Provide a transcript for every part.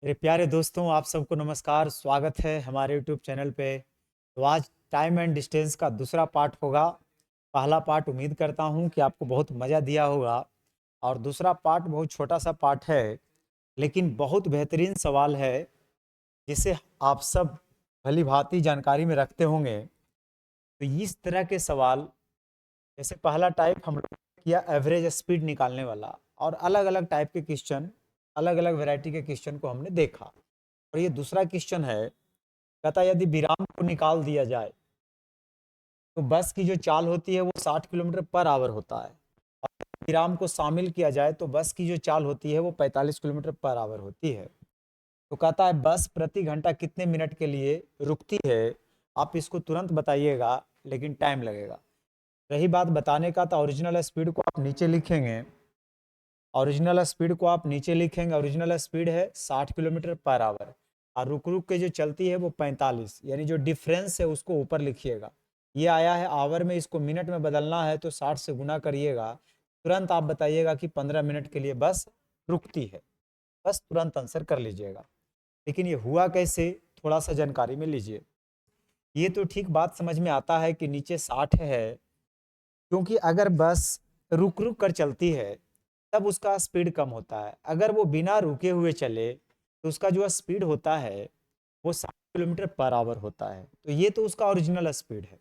मेरे प्यारे दोस्तों, आप सबको नमस्कार। स्वागत है हमारे यूट्यूब चैनल पे। तो आज टाइम एंड डिस्टेंस का दूसरा पार्ट होगा। पहला पार्ट उम्मीद करता हूँ कि आपको बहुत मज़ा दिया होगा, और दूसरा पार्ट बहुत छोटा सा पार्ट है, लेकिन बहुत बेहतरीन सवाल है जिसे आप सब भली भांति जानकारी में रखते होंगे। तो इस तरह के सवाल, जैसे पहला टाइप हम लोग ने किया एवरेज स्पीड निकालने वाला, और अलग अलग टाइप के क्वेश्चन, अलग अलग वैरायटी के क्वेश्चन को हमने देखा। और ये दूसरा क्वेश्चन है, कहता है यदि विराम को निकाल दिया जाए तो बस की जो चाल होती है वो 60 किलोमीटर पर आवर होता है, और विराम को शामिल किया जाए तो बस की जो चाल होती है वो 45 किलोमीटर पर आवर होती है। तो कहता है बस प्रति घंटा कितने मिनट के लिए रुकती है। आप इसको तुरंत बताइएगा, लेकिन टाइम लगेगा। रही बात बताने का, तो ओरिजिनल स्पीड को आप नीचे लिखेंगे। ओरिजिनल स्पीड है 60 किलोमीटर पर आवर, और रुक रुक के जो चलती है वो 45, यानी जो डिफरेंस है उसको ऊपर लिखिएगा। ये आया है आवर में, इसको मिनट में बदलना है तो 60 से गुना करिएगा। तुरंत आप बताइएगा कि 15 मिनट के लिए बस रुकती है। बस तुरंत आंसर कर लीजिएगा। लेकिन ये हुआ कैसे, थोड़ा सा जानकारी में लीजिए। ये तो ठीक बात समझ में आता है कि नीचे 60 है, क्योंकि अगर बस रुक रुक कर चलती है तब उसका स्पीड कम होता है। अगर वो बिना रुके हुए चले तो उसका जो स्पीड होता है वो 60 किलोमीटर पर आवर होता है। तो ये तो उसका ओरिजिनल स्पीड है।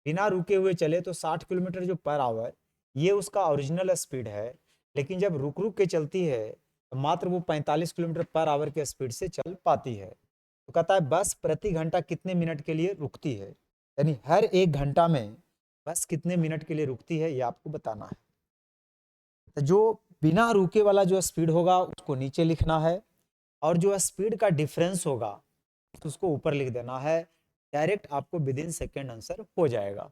बिना रुके हुए चले तो 60 किलोमीटर जो पर आवर, ये उसका ओरिजिनल स्पीड है। लेकिन जब रुक रुक के चलती है तो मात्र वो 45 किलोमीटर पर आवर के स्पीड से चल पाती है। तो कहता है बस प्रति घंटा कितने मिनट के लिए रुकती है, यानी हर एक घंटा में बस कितने मिनट के लिए रुकती है, ये आपको बताना है। तो जो बिना रुके वाला जो स्पीड होगा उसको नीचे लिखना है, और जो स्पीड का डिफरेंस होगा तो उसको ऊपर लिख देना है। डायरेक्ट आपको विद इन सेकेंड आंसर हो जाएगा।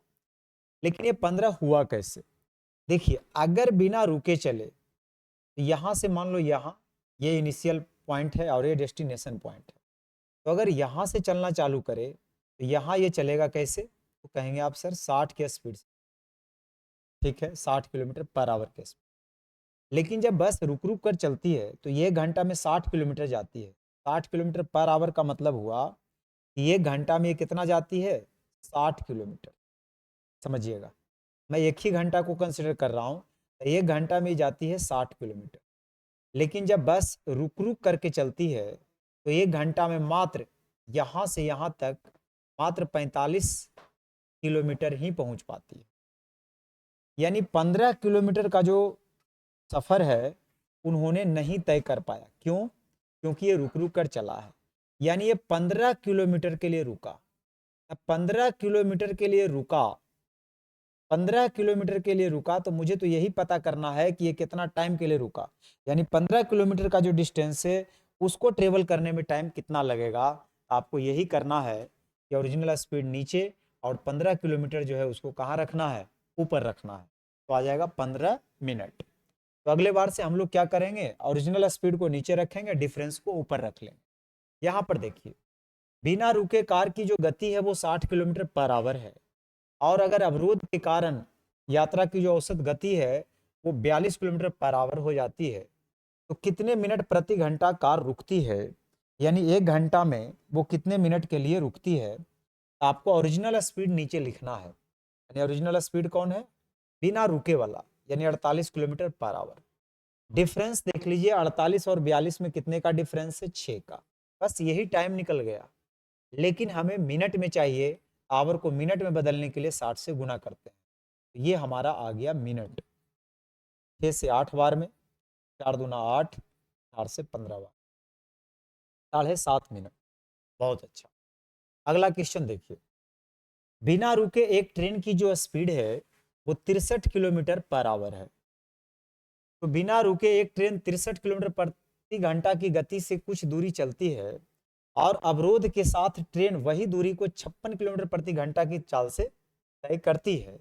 लेकिन ये 15 हुआ कैसे? देखिए, अगर बिना रुके चले तो यहां से मान लो, यहाँ ये इनिशियल पॉइंट है और ये डेस्टिनेशन पॉइंट है। तो अगर यहाँ से चलना चालू करे तो यहाँ ये चलेगा कैसे? तो कहेंगे आप सर 60 के स्पीड से। ठीक है, 60 किलोमीटर पर आवर के स्पीड। लेकिन जब बस रुक रुक कर चलती है तो ये घंटा में 60 किलोमीटर जाती है। 60 किलोमीटर पर आवर का मतलब हुआ कि ये घंटा में ये कितना जाती है? 60 किलोमीटर। समझिएगा, मैं एक ही घंटा को कंसिडर कर रहा हूँ। तो एक घंटा में जाती है 60 किलोमीटर। लेकिन जब बस रुक रुक करके चलती है तो एक घंटा में मात्र यहाँ से यहाँ तक मात्र 45 किलोमीटर ही पहुंच पाती है। यानी 15 किलोमीटर का जो सफर है उन्होंने नहीं तय कर पाया। क्यों? क्योंकि ये रुक रुक कर चला है। यानी ये 15 किलोमीटर के लिए रुका। अब 15 किलोमीटर के लिए रुका, 15 किलोमीटर के लिए रुका, तो मुझे तो यही पता करना है कि ये कितना टाइम के लिए रुका। यानी 15 किलोमीटर का जो डिस्टेंस है उसको ट्रेवल करने में टाइम कितना लगेगा। आपको यही करना है कि ओरिजिनल स्पीड नीचे और 15 किलोमीटर जो है उसको कहाँ रखना है? ऊपर रखना है। तो आ जाएगा 15 मिनट। तो अगले बार से हम लोग क्या करेंगे? ओरिजिनल स्पीड को नीचे रखेंगे, डिफरेंस को ऊपर रख लेंगे। यहाँ पर देखिए, बिना रुके कार की जो गति है वो 60 किलोमीटर पर आवर है, और अगर अवरोध के कारण यात्रा की जो औसत गति है वो 42 किलोमीटर पर आवर हो जाती है। तो कितने मिनट प्रति घंटा कार रुकती है, यानी एक घंटा में वो कितने मिनट के लिए रुकती है। आपको ओरिजिनल स्पीड नीचे लिखना है। यानी ओरिजिनल स्पीड कौन है? बिना रुके वाला, यानी 48 किलोमीटर पर आवर। डिफरेंस देख लीजिए, 48 और 42 में कितने का डिफरेंस है? 6 का। बस यही टाइम निकल गया। लेकिन हमें मिनट में चाहिए, आवर को मिनट में बदलने के लिए 60 से गुना करते हैं। तो ये हमारा आ गया मिनट। 6 से 8 बार में, 4 दूना 8, 4 से 15 बार, 7.5 मिनट। बहुत अच्छा। अगला क्वेश्चन देखिए, बिना रुके एक ट्रेन की जो स्पीड है वो 63 किलोमीटर पर आवर है। तो बिना रुके एक ट्रेन 63 किलोमीटर प्रति घंटा की गति से कुछ दूरी चलती है, और अवरोध के साथ ट्रेन वही दूरी को 56 किलोमीटर प्रति घंटा की चाल से तय करती है।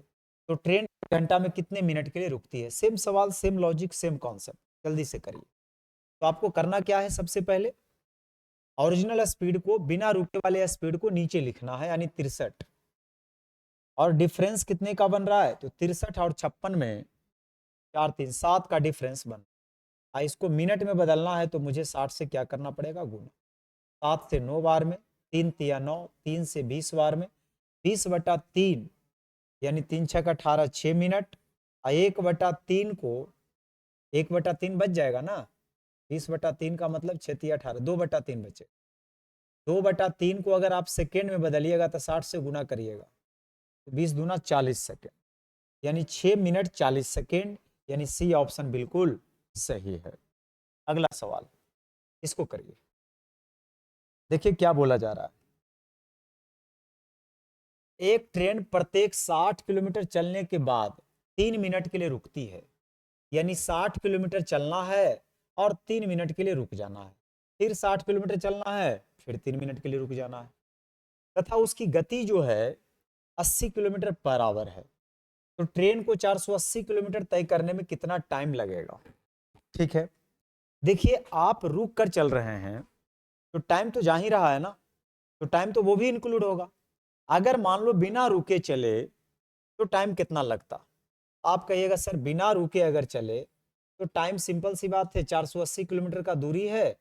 तो ट्रेन घंटा में कितने मिनट के लिए रुकती है? सेम सवाल, सेम लॉजिक, सेम कॉन्सेप्ट। जल्दी से करिए। तो आपको करना क्या है? सबसे पहले ओरिजिनल स्पीड को, बिना रुके वाले स्पीड को नीचे लिखना है, यानी 63। और डिफरेंस कितने का बन रहा है? तो 63 और 56 में 4 3 7 का डिफरेंस बन। इसको मिनट में बदलना है तो मुझे 60 से क्या करना पड़ेगा, गुना। 7 से 9 बार में, 3 तिया 9, 3 से 20 बार में, 20/3 यानी 3 छक 18, 6 मिनट। 1/3 को 1/3 बच जाएगा ना, 20/3 का मतलब 6 तिया 18, 2/3 बचे। 2/3 को अगर आप सेकेंड में बदलिएगा तो 60 से गुना करिएगा तो 20 दूना 40 सेकेंड, यानी 6 मिनट 40 सेकेंड, यानी सी ऑप्शन बिल्कुल सही है। अगला सवाल, इसको करिए, देखिए क्या बोला जा रहा है। एक ट्रेन प्रत्येक 60 किलोमीटर चलने के बाद 3 मिनट के लिए रुकती है, यानी 60 किलोमीटर चलना है और 3 मिनट के लिए रुक जाना है, फिर 60 किलोमीटर चलना है, फिर 3 मिनट के लिए रुक जाना है, तथा उसकी गति जो है 80 किलोमीटर पर आवर है, तो ट्रेन को 480 किलोमीटर तय करने में कितना टाइम लगेगा। ठीक है, देखिए आप रुक कर चल रहे हैं तो टाइम तो जा ही रहा है ना, तो टाइम तो वो भी इंक्लूड होगा। अगर मान लो बिना रुके चले तो टाइम कितना लगता, आप कहिएगा सर बिना रुके अगर चले तो टाइम, सिंपल सी बात है, 480 किलोमीटर का दूरी है,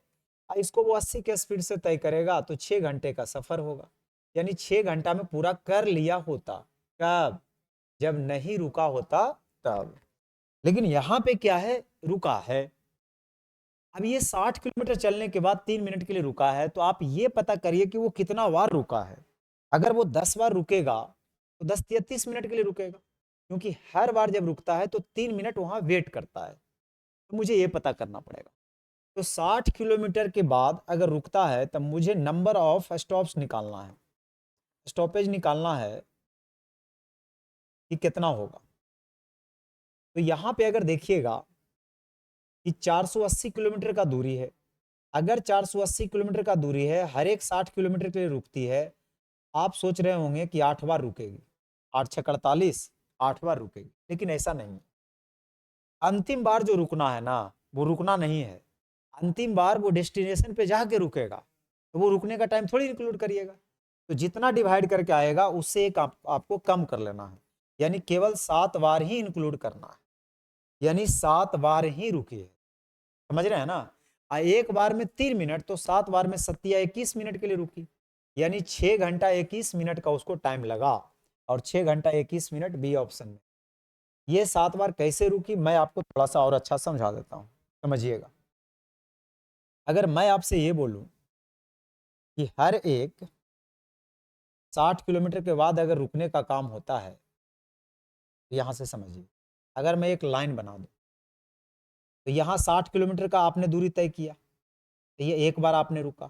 इसको वो 80 के स्पीड से तय करेगा तो 6 घंटे का सफर होगा, यानी 6 घंटा में पूरा कर लिया होता। कब, जब नहीं रुका होता तब। लेकिन यहां पे क्या है, रुका है। अब ये 60 किलोमीटर चलने के बाद 3 मिनट के लिए रुका है, तो आप ये पता करिए कि वो कितना बार रुका है। अगर वो 10 बार रुकेगा तो 10 या 30 मिनट के लिए रुकेगा, क्योंकि हर बार जब रुकता है तो 3 मिनट वहां वेट करता है, तो मुझे ये पता करना पड़ेगा। तो 60 किलोमीटर के बाद अगर रुकता है तब मुझे नंबर ऑफ स्टॉप्स निकालना है, स्टॉपेज निकालना है कि कितना होगा। तो यहां पे अगर देखिएगा कि 480 किलोमीटर का दूरी है, अगर 480 किलोमीटर का दूरी है, हर एक 60 किलोमीटर के लिए रुकती है, आप सोच रहे होंगे कि 8 बार रुकेगी, 8 छक 48, 8 बार रुकेगी, लेकिन ऐसा नहीं है। अंतिम बार जो रुकना है ना, वो रुकना नहीं है, अंतिम बार वो डेस्टिनेशन पे जाके रुकेगा, तो वो रुकने का टाइम थोड़ी इंक्लूड करिएगा। तो जितना डिवाइड करके आएगा उससे एक आपको कम कर लेना है, यानी केवल 7 बार ही इंक्लूड करना है, यानी 7 बार ही रुकी है, समझ रहे हैं ना। एक बार में 3 मिनट, तो 7 बार में 21 मिनट के लिए रुकी, यानी 6 घंटा 21 मिनट का उसको टाइम लगा, और 6 घंटा 21 मिनट बी ऑप्शन में। ये 7 बार कैसे रुकी मैं आपको थोड़ा सा और अच्छा समझा देता हूं, समझिएगा। अगर मैं आपसे ये बोलूं कि हर एक 60 किलोमीटर के बाद अगर रुकने का काम होता है, तो यहां से समझिए, अगर मैं एक लाइन बना दूं तो यहां 60 किलोमीटर का आपने दूरी तय किया, तो ये एक बार आपने रुका,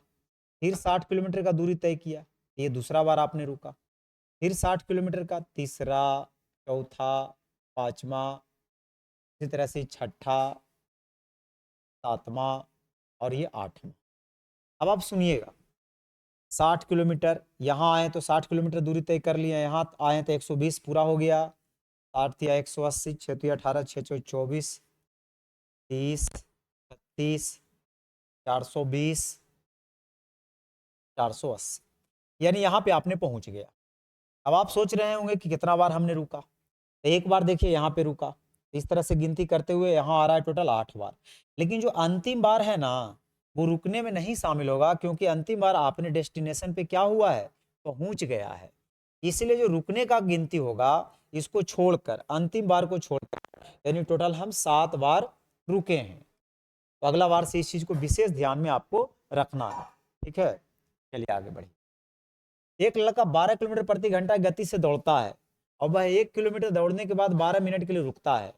फिर 60 किलोमीटर का दूरी तय किया, ये दूसरा बार आपने रुका, फिर 60 किलोमीटर का तीसरा, चौथा, पांचवा, इसी तरह से छठा, सातवां और ये आठवां। अब आप सुनिएगा, 60 किलोमीटर यहाँ आए तो 60 किलोमीटर दूरी तय कर लिया, यहाँ आए तो 120 पूरा हो गया, 60 या 180, 6 18, 6 24, 30, 36, 420, 480, यानी यहाँ पे आपने पहुंच गया। अब आप सोच रहे होंगे कि कितना बार हमने रुका, तो एक बार देखिए यहाँ पे रुका, इस तरह से गिनती करते हुए यहाँ आ रहा है टोटल 8 बार, लेकिन जो अंतिम बार है ना वो रुकने में नहीं शामिल होगा, क्योंकि अंतिम बार आपने डेस्टिनेशन पे क्या हुआ है, पहुंच गया है, इसलिए जो रुकने का गिनती होगा इसको छोड़कर, अंतिम बार को छोड़कर, यानी टोटल हम 7 बार रुके हैं। तो अगला बार से इस चीज को विशेष ध्यान में आपको रखना है, ठीक है। चलिए आगे बढ़िए। एक लड़का 12 किलोमीटर प्रति घंटा गति से दौड़ता है और वह 1 किलोमीटर दौड़ने के बाद 12 मिनट के लिए रुकता है,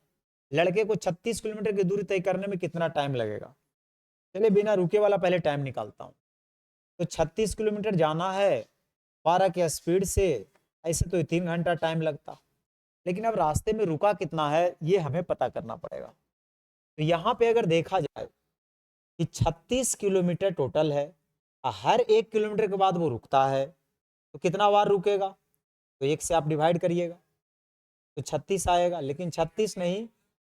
लड़के को 36 किलोमीटर की दूरी तय करने में कितना टाइम लगेगा। चलिए बिना रुके वाला पहले टाइम निकालता हूं। तो 36 किलोमीटर जाना है 12 के स्पीड से, ऐसे तो 3 घंटा टाइम लगता, लेकिन अब रास्ते में रुका कितना है ये हमें पता करना पड़ेगा। तो यहाँ पे अगर देखा जाए कि 36 किलोमीटर टोटल है, हर 1 किलोमीटर के बाद वो रुकता है, तो कितना बार रुकेगा, तो 1 से आप डिवाइड करिएगा तो 36 आएगा, लेकिन 36 नहीं,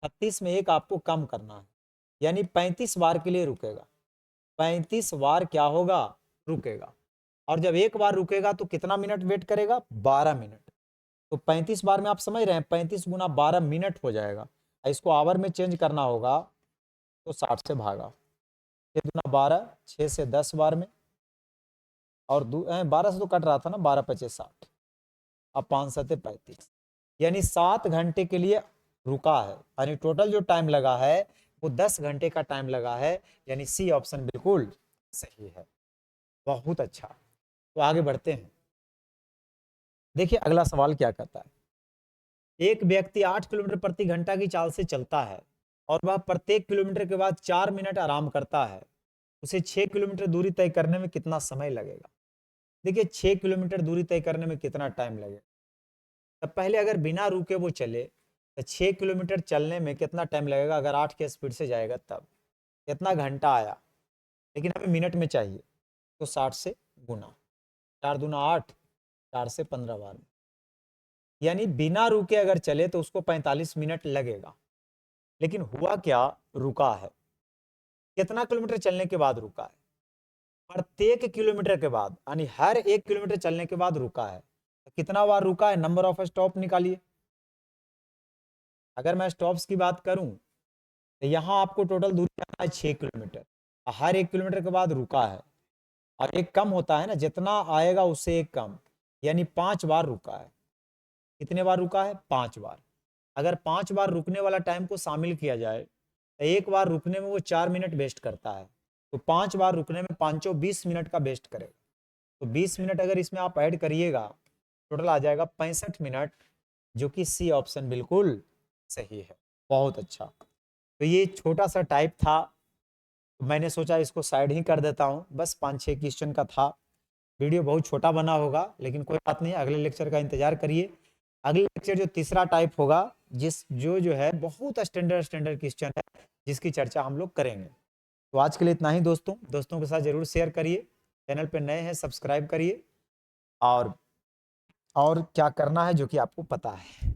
36 में 1 आपको कम करना है, यानी 35 बार के लिए रुकेगा, 35 बार क्या होगा, रुकेगा। और जब 1 बार रुकेगा तो कितना मिनट वेट करेगा, 12 मिनट। तो 35 बार में आप समझ रहे हैं, 35 गुना 12 मिनट हो जाएगा, इसको आवर में चेंज करना होगा तो 60 से भागा, 6 दूना 12, 6 से 10 बार में, और 12 से तो कट रहा था ना, 12 पचे 60, अब 5 सते 35, यानी 7 घंटे के लिए रुका है, यानी टोटल जो टाइम लगा है वो 10 घंटे का टाइम लगा है, यानी सी ऑप्शन बिल्कुल सही है। बहुत अच्छा, तो आगे बढ़ते हैं। देखिए अगला सवाल क्या कहता है, एक व्यक्ति 8 किलोमीटर प्रति घंटा की चाल से चलता है और वह प्रत्येक किलोमीटर के बाद 4 मिनट आराम करता है, उसे 6 किलोमीटर दूरी तय करने में कितना समय लगेगा। देखिए 6 किलोमीटर दूरी तय करने में कितना टाइम लगेगा, तब पहले अगर बिना रुके वो चले तो 6 किलोमीटर चलने में कितना टाइम लगेगा, अगर 8 के स्पीड से जाएगा तब कितना घंटा आया, लेकिन हमें मिनट में चाहिए, तो 60 से गुना, 4 दूना 8, 4 से 15 बार में, यानी बिना रुके अगर चले तो उसको 45 मिनट लगेगा। लेकिन हुआ क्या, रुका है, कितना किलोमीटर चलने के बाद रुका है, प्रत्येक किलोमीटर के बाद, यानी हर 1 किलोमीटर चलने के बाद रुका है। तो कितना बार रुका है, नंबर ऑफ स्टॉप निकालिए। अगर मैं स्टॉप्स की बात करूं तो यहां आपको टोटल दूरी जाना है 6 किलोमीटर, हर 1 किलोमीटर के बाद रुका है, और एक कम होता है ना, जितना आएगा उससे एक कम, यानी 5 बार रुका है। कितने बार रुका है, 5 बार। अगर 5 बार रुकने वाला टाइम को शामिल किया जाए तो एक बार रुकने में वो 4 मिनट वेस्ट करता है, तो 5 बार रुकने में 5 20 मिनट का वेस्ट करेगा, तो 20 मिनट अगर इसमें आप ऐड करिएगा, टोटल आ जाएगा 65 मिनट, जो कि सी ऑप्शन बिल्कुल सही है। बहुत अच्छा, तो ये छोटा सा टाइप था, तो मैंने सोचा इसको साइड ही कर देता हूँ, बस 5-6 क्वेश्चन का था। वीडियो बहुत छोटा बना होगा, लेकिन कोई बात नहीं, अगले लेक्चर का इंतजार करिए। अगले लेक्चर जो तीसरा टाइप होगा, जो है बहुत स्टैंडर्ड क्वेश्चन है, जिसकी चर्चा हम लोग करेंगे। तो आज के लिए इतना ही दोस्तों, दोस्तों के साथ जरूर शेयर करिए, चैनल पे नए हैं सब्सक्राइब करिए, और क्या करना है जो कि आपको पता है।